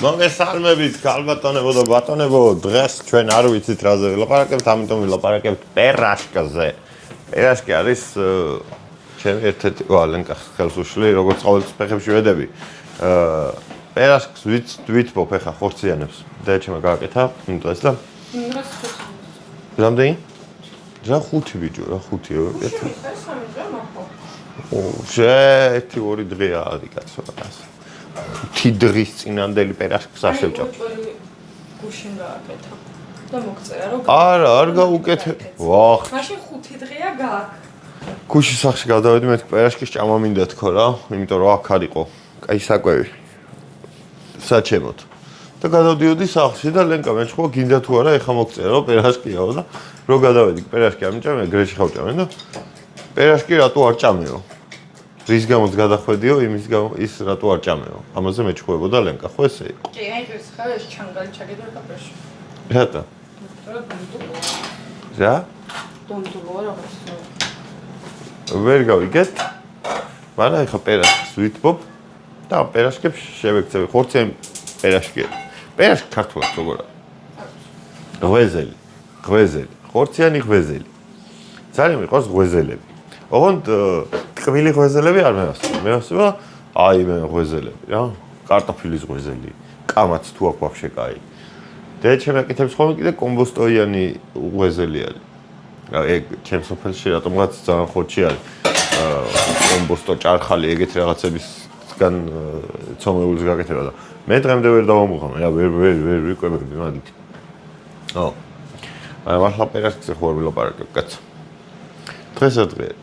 მოგესალმებით, ქალბატონებო და ბატონებო, დღეს ჩვენ არ ვიცით რაზე ვილაპარაკებთ, ამიტომ ვილაპარაკებთ პერაშკაზე. პერაშკი არის ჩემი ერთ-ერთი ლენკა ხელსუშლი, როგორც ყოველთვის ფეხებში ვედები. პერაშკს ვითბობ ეხა ხორციანებს. და ჩემ გააკეთა, იმიტომ ეს და რამდენი? რა 5 ბიჭო, რა 5-ია. ერთი ორი დღეა არის კაცო რას. 5 დღის წინანდელი პერაშკს არ შევჭამ. გუშინ გააკეთა და მოგწერა რომ არა, არ გაუკეთე. ვახ. მაშინ 5 დღეა გააკეთა. გუშინ სახში გადავედი, მე პერაშკის ჭამა მინდა თქო რა, იმიტომ რომ აქ არისო. კაი საკვები. საჩემოთ. და გადავდიოდი სახში და ლენკა მეჭყვა გინდა თუ არა, ეხა მოგწერა რომ პერაშკიაო და რო გადავედი პერაშკი არ მიჭამე, გრეში ხავჭამე და პერაშკი რატო არ ჭამეო? რის გამოც გადახვედიო, იმის გამო ის რატო არ ჭამეო? ამაზე მეჭყვებოდა ლენკა, ხო ესე იყო? კი, აი ეს ხა ეს ჩანგალი ჩაგედო კაფეში. რატო? რა? დონდულო რაღაც. ვერ გავიგეთ. მაგრამ ეხა პერაშკს ვითბობ და პერაშკებს შევექცევი. ხორციან პერაშკია. პერაშკი ქართულად როგორ არის? ღვეზელი. ღვეზელი. ხორციანი ღვეზელი. ძალიან მიყვარს ღვეზელები. ოღონდ ტკბილი ღვეზელები არ მევასება. მევასება აი მე ღვეზელები რა. კარტოფილის ღვეზელი. კამაც თუ აქვს ვაფშე კაი. და ჩემ აკეთებს ხოლმე კიდე კომბოსტოიანი ღვეზელი არის. რა ეგ ჩემ სოფელში რატომღაც ძალიან ხორცი არის. კომბოსტო ჭარხალი ეგეთ რაღაცებისგან ცომეულის გაკეთება და მე დღემდე ვერ დავამუღამე. რა ვერ ვიკვებები მაგით. ო. აი მართლა პერაშკზე ხო არ ვილაპარაკებ კაცო. დღეს რა დღეა?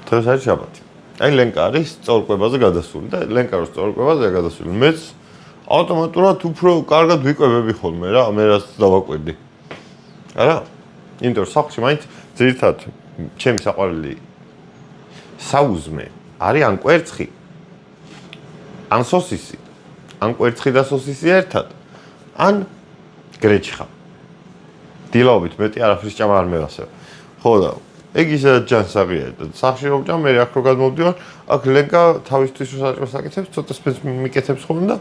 დღეს არის შაბათი. აი ლენკა არის სწორკვებაზე გადასული და ლენკა რო სწორკვებაზეა გადასული. მეც ავტომატურად უფრო კარგად ვიკვებები ხოლმე რა, მე რაც დავაკვირდი. არა? იმიტომ რომ სახლში მაინც ძირითადად ჩემი საყვარელი საუზმე არის ან კვერცხი, ან სოსისი. ან კვერცხი და სოსისი ერთად, ან გრეჩხა. დილაობით მეტი არაფრის ჭამა არ მევასება. ხო და ეგ ისედაც ჯანსაღია და სახში რომ ჭამ მე აქ რო გადმოვდივარ, აქ ლენკა თავისთვის საჭმელს აკეთებს, ცოტა სპეც მიკეთებს ხოლმე და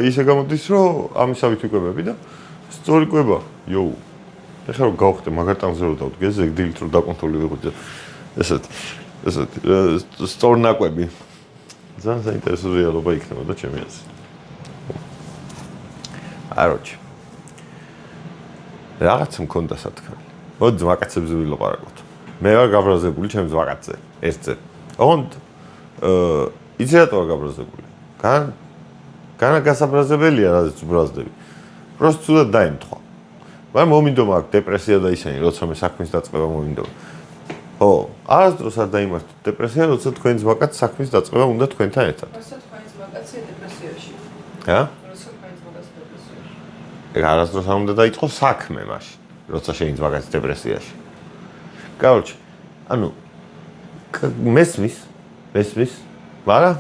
ისე გამოდის რომ ამისავით ვიკვებები და სწორი კვება. იოუ. ეხლა რომ გავხდე მაგარ ტანზე რო დავდგე, ზეგ დილით რო დაკონტროლი ვიყო ესეთ სწორნაკვები. ძალიან საინტერესო რეალობა იქნებოდა ჩემი აზრით. აროჩი. რაღაც მქონდა სათქმელი. მოდი ძმაკაცებზე ვილაპარაკოთ. მე ვარ გაბრაზებული ჩემ ძმაკაცზე, ერთზე. ოღონდ იცი რატო ვარ გაბრაზებული? განა გასაბრაზებელია, რაზეც უბრაზდები. პროსტ ცუდად დაემთხვა. მაგრამ მომინდომა აქ დეპრესია და ისენი, როცა მე საქმის დაწყება მომინდომა. ხო, არასდროს არ დაიმართოთ დეპრესია, როცა თქვენ ძმაკაც საქმის დაწყება უნდა თქვენთან ერთად. როცა თქვენი ძმაკაცია დეპრესიაში. რა? როცა თქვენი ძმაკაცია დეპრესიაში. ეგ არასდროს არ უნდა დაიწყოს საქმე მაშინ, როცა შენი ძმაკაც დეპრესიაში. კაროჩი, ანუ მესმის, მაგრამ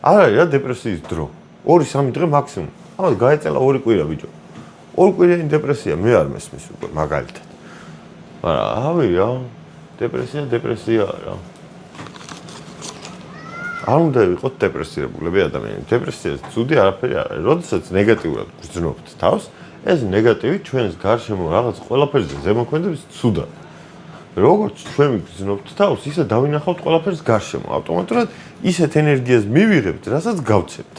არ არის რა დეპრესიის დრო. 2-3 დღე მაქსიმუმ. ამას გაეწელა 2 კვირა ბიჭო. 2 კვირიანი დეპრესია მე არ მესმის უკვე მაგალითად. მაგრამ ავი რა, დეპრესია რა. არ უნდა ვიყოთ დეპრესირებულები ადამიანები. დეპრესია ცუდი არაფერი არ არის. როდესაც ნეგატიურად გრძნობთ თავს, ეს ნეგატივი ჩვენს გარშემო რაღაც ყველაფერზე ზემოქმედებს ცუდად. როგორც ჩვენ ვიგრძნობთ თავს, ისე დავინახავთ ყველაფერს გარშემო. ავტომატურად ისეთ ენერგიას მივიღებთ, რასაც გავცემთ.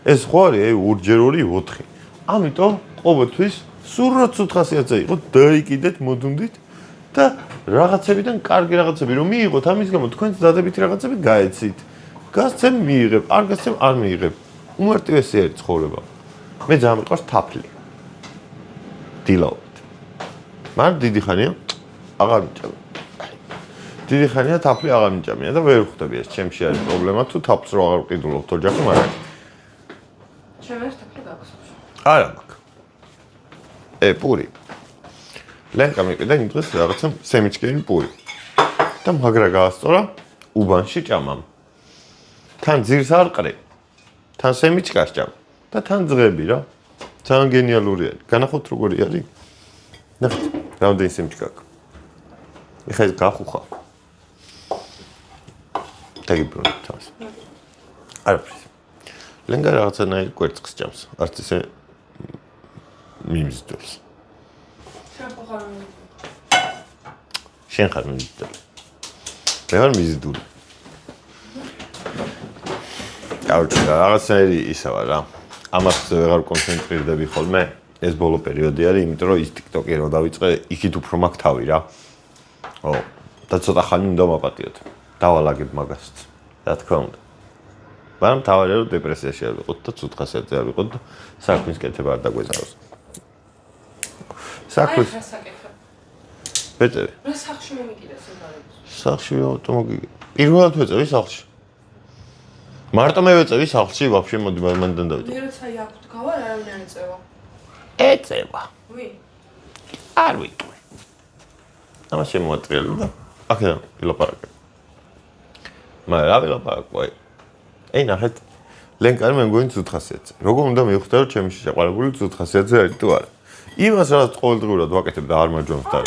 ეს ხო არის, აი 2x2 4. ამიტომ ყოველთვის სულ ცუდ ხასიათზე იყოთ, დაიკიდეთ, მოდუნდით და რაღაცებიდან კარგი რაღაცები რომ მიიღოთ, ამის გამო თქვენს დადებითი რაღაცები გაეცით. გასცემ მიიღებ, არ გასცემ არ მიიღებ. უმარტივესი არის ცხოვრება. მე ძალიან მიყვარს თაფლი. დილაობით. მაგრამ დიდი ხანია აღარ მიჭამე. დიდი ხანია თაფლი აღარ მიჭამია და ვერ ვხვდები ეს ჩემში არის პრობლემა თუ თაფლს რო აღარ ვყიდულობ ოჯახში, მაგრამ ჩემს თაფლი გაქვს. არა მაქვს. პური. ლენკა მიყიდა იმ დღეს რაღაცა სემიჩკენი პური. და მაგრა გაასწორა უბანში ჭამამ. თან ძირს არ ყრე. თან სემიჩკას ჭამ და თან ძღები რა. ძალიან გენიალური არის. განახოთ როგორი არის? ნახეთ, რამდენი სემიჩკა აქვს. ეხლა ეს გახუხა. დაგიბრუნეთ თავს. არაფრის. ლენგა რაღაცანაირ კვერცხს ჭამს. არც ისე მიმზიდვებს. შენ ხარ მიმზიდველი. მე ვარ მიზიდული. კაროჩე, რაღაცნაირი ისაა რა. ამას ვეღარ კონცენტრირდები ხოლმე. ეს ბოლო პერიოდი არის, იმიტომ რომ ის TikTok-ი რო დავიწყე, იქით უფრო მაქვს თავი რა. ო, და ცოტა ხანი უნდა მაპატიოთ. დავალაგებ მაგასაც. რა თქმა უნდა. მაგრამ თავარია რომ დეპრესიაში არ ვიყოთ და ცუდ ხასიათზე არ ვიყოთ და საქმის კეთება არ დაგვეზაროს. საქმის ბეწევი. მე სახში მომიგიდა სიმღერებს. სახში ავტომობილი. პირველად ვეწევი სახში. მარტო მე ვეწევი სახში, ვაფშე მოდი მანდან დავიწყე. მე როცა იაქვთ გავარ, არავინ არ ეწევა. ეწევა. ვინ? არ ვიტყვი. ამას შემოატრიალე და აქედან ვილაპარაკე. მაგრამ რა ვილაპარაკო? აი ნახეთ. ლენკარი მე მგონი ცუდ ხასიათზე. როგორ უნდა მივხვდე რომ ჩემი შეყვარებული ცუდ ხასიათზე არის თუ არა? იმას რაც ყოველდღურად ვაკეთებ და არ მარჯვენს თავი.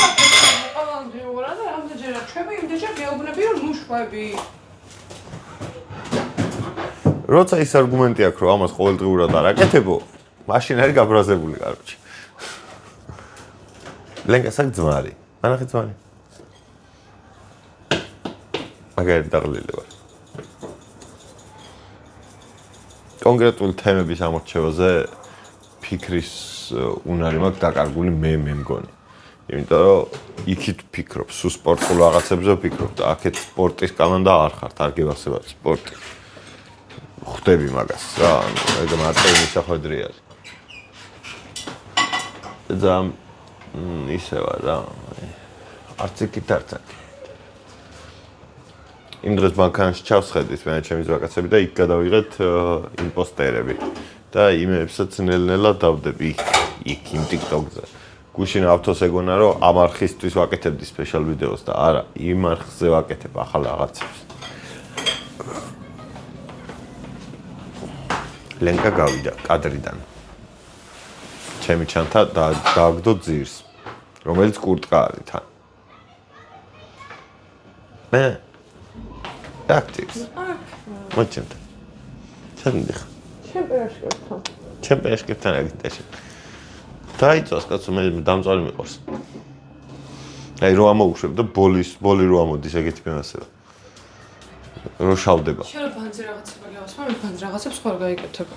ყოველდღიურად და რამდენჯერა ჩვენი იმდენჯერ გეუბნები რომ ნუშვები. როცა ის არგუმენტი აქვს რომ ამას ყოველდღურად არ აკეთებო, მაშინ არის გაბრაზებული კაროჩი. ლენკა საკძმარი. ანახე ძმარი. მაგარი დაღლილი ვარ. კონკრეტული თემების ამორჩევაზე ფიქრის უნარი მაქვს დაკარგული მე მგონი. იმიტომ რომ იქით ვფიქრობ, სულ სპორტულ რაღაცებზე ვფიქრობ და აქეთ სპორტის კანონდა არ ხართ, არ გევასებათ სპორტი. ხვდები მაგას რა, ეგ მარტო მისახვედრი არის. და ისე ვარ რა. არც იქით არც აქ. იმ დროს ბანკანში ჩავსხედით მე ჩემი ზვაკაცები და იქ გადავიღეთ იმპოსტერები და იმებსაც ნელ-ნელა დავდები იქ იმ TikTok-ზე. გუშინ ავთოს ეგონა რომ ამ არხისთვის ვაკეთებდი სპეციალ ვიდეოს და არა, იმ არხზე ვაკეთებ ახალ რაღაცებს. ლენკა გავიდა კადრიდან. ჩემი ჩანთა დააგდო ძირს, რომელიც კურტკა არის თან. მე აქტივს. მოჩემთ. ჩანდიხ. ჩემპიონატებთან. ჩემპიონატებთან აგიტეში. დაიწოს კაცო მე დამწვარი მიყვარს. აი რო ამოუშვებ და ბოლი რო ამოდის ეგეთი მევასება. რო შავდება. შენ რა ბანძი რაღაცება გევასმა, მე ბანძ რაღაცებს ხარ გაიკეთებ.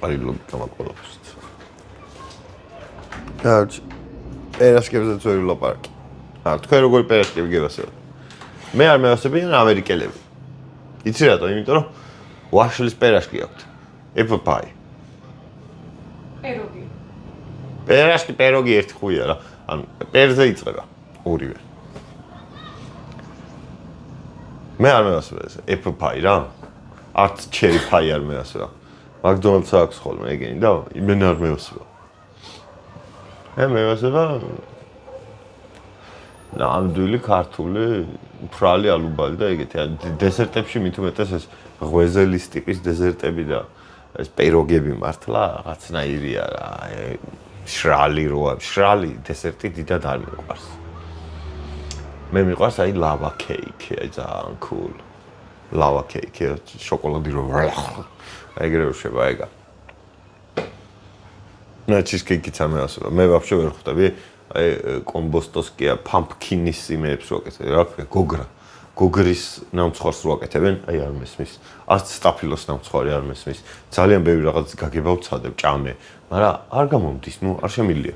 აი ლოგიკა მაყოლობს. კარჩ. პერასკებზე წვერი ლაპარაკი. თქვენ როგორი პერასკები გევასებთ? მე არ მევასებიან ამერიკელები. იცი რატო? იმიტომ რომ ვაშლის პერასკი აქვთ. apple pie. პეროგი. პერასკი პეროგი ერთი ხუია რა. ანუ პერზე იწყება ორივე. მე არ მევასება ეს apple pie რა. არც cherry pie არ მევასება. McDonald's აქვს ხოლმე ეგენი და მე არ მევასება. მე მევასება ნამდვილი ქართული ფრალი ალუბალი და ეგეთი. დესერტებში მით უმეტეს ეს ღვეზელის ტიპის დეზერტები და ეს პეროგები მართლა რაღაცნაირია რა. შრალი როა, შრალი დესერტი დიდად არ მიყვარს. მე მიყვარს აი ლავა კეიკი, აი ძალიან cool. ლავა კეიკი, შოკოლადი რო ეგრე როშება ეგა. მე ჩიზკეიკიც არ მევასება. მე ვაფშე ვერ ხვდები აი კომბოსტოსკია პამპკინის იმეებს ვაკეთებ რა ქვია გოგრა. გოგრის ნამცხვარს ვაკეთებენ, აი არ მესმის. არც სტაფილოს ნამცხვარი არ მესმის. ძალიან ბევრი რაღაც გაგება ვცადებ, ჭამე, მაგრამ არ გამომდის, ნუ არ შემილია.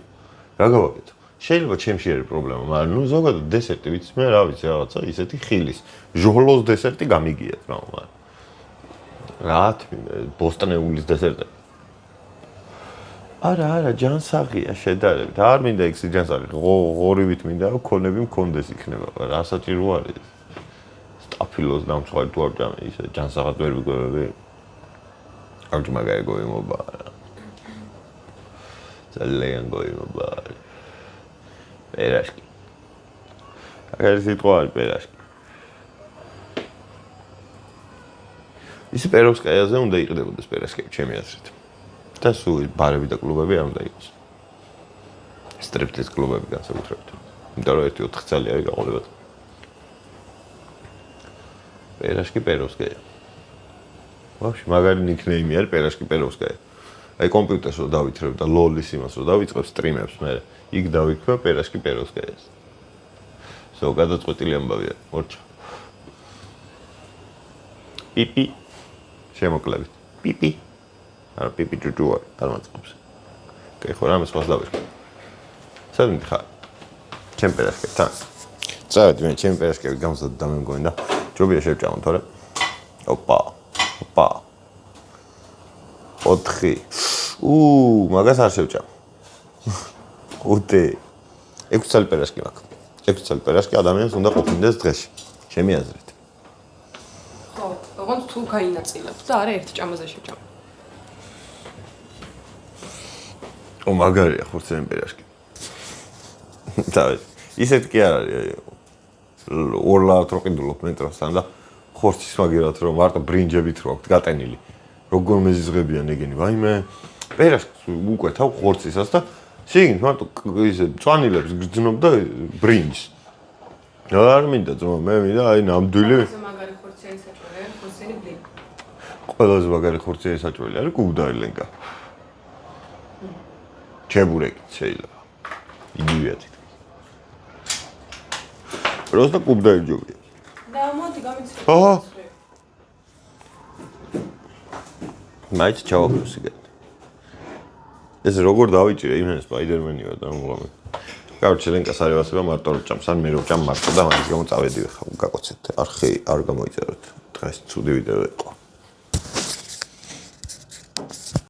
რა გავაკეთო? შეიძლება ჩემში არის პრობლემა, მაგრამ ნუ ზოგადად დესერტი ვიცი მე რა ვიცი რაღაცა ისეთი ხილის. ჟოლოს დესერტი გამიგიათ რა, მაგრამ რა თქმა ბოსტნეულის დესერტი. არა, ჯანსაღია შედარებით. არ მინდა იქ ჯანსაღი, ღორივით მინდა რომ ქონები მქონდეს იქნება. რა საჭირო არის? სტაფილოს დამცვარი თუ არ ჭამე, ისე ჯანსაღად ვერ ვიგებები. არც მაგარი გოიმობა. ძალიან გოიმობა. პერაშკი. აგერ სიტყვა არის პერაშკი. ის პეროვსკაიაზე უნდა იყიდებოდეს პერაშკები ჩემი აზრით. და სულ ბარები და კლუბები არ უნდა იყოს. სტრიპტიზ კლუბები განსაკუთრებით. იმიტომ რომ 1-4 წელი არის გაყოლებად. Пирожки Перовская. Вообще, მაგარი ნიქნეიმი არის Пирожки Перовская. აი კომპიუტერს რო დავითრებ და ლოლის იმას რო დავიწყებ სტრიმებს მე. იქ დავიქვე Пирожки Перовская. So, გადაწყვეტილი ამბავია. მორჩა. პიპი. შემოკლებით. პიპი. არა, პიპი ჯუჯუ არ დამაწყობს. კაი, ხო, რამე სხვას დავიწყე. სად მითხარ? ჩემ Пирожкებთან. წავედი მე ჩემ Пирожкები გამოსად და მე მგონი და ჯობია შევჭამო, თორე. ოპა. ოპა. 4. მაგას არ შევჭამ. 5. 6 წელი Пирожки მაქვს. 6 წელი Пирожки ადამიანს უნდა ყოფინდეს დღეში. ჩემი აზრით. ხო, ოღონდ თუ გაინაწილებ და არა ერთ ჭამაზე შევჭამ. მაგარია ხორციანი Пирожки. დავით. ისეთ კი არ არის. ორლავთ რო ყიდულობ მეტროსთან და ხორცის მაგერად რომ მარტო ბრინჯებით რო აქვს გატენილი. როგორ მეზიზღებიან ეგენი, ვაიმე. Пирожкს უკვე თავ ხორცისას და შიგნით მარტო ისე წვანილებს გრძნობ და ბრინჯს. არ მინდა ძმა, მე მინდა აი ნამდვილი. მაგარი ხორციანი საჭმელი, ხორციანი ბლინი. ყველაზე მაგარი ხორციანი საჭმელი არის კუბდარი ლენკა. ჩებურეკით შეიძლება. იგივეა თითქოს. просто კუბდარი ჯობია. და მოდი გამიცრე. აჰა. მაიც ჩავაფროს იგივე. ეს როგორ დავიჭირე იმენ სპაიდერმენი ვარ და მოგამე. კაროჩე ლენკას არ ევასება მარტო რო ჭამ, სან მე რო ჭამ მარტო და მაგის გამო წავედივე ხა გაკოცეთ. არხი არ გამოიწეროთ. დღეს ცუდი ვიდეო იყო.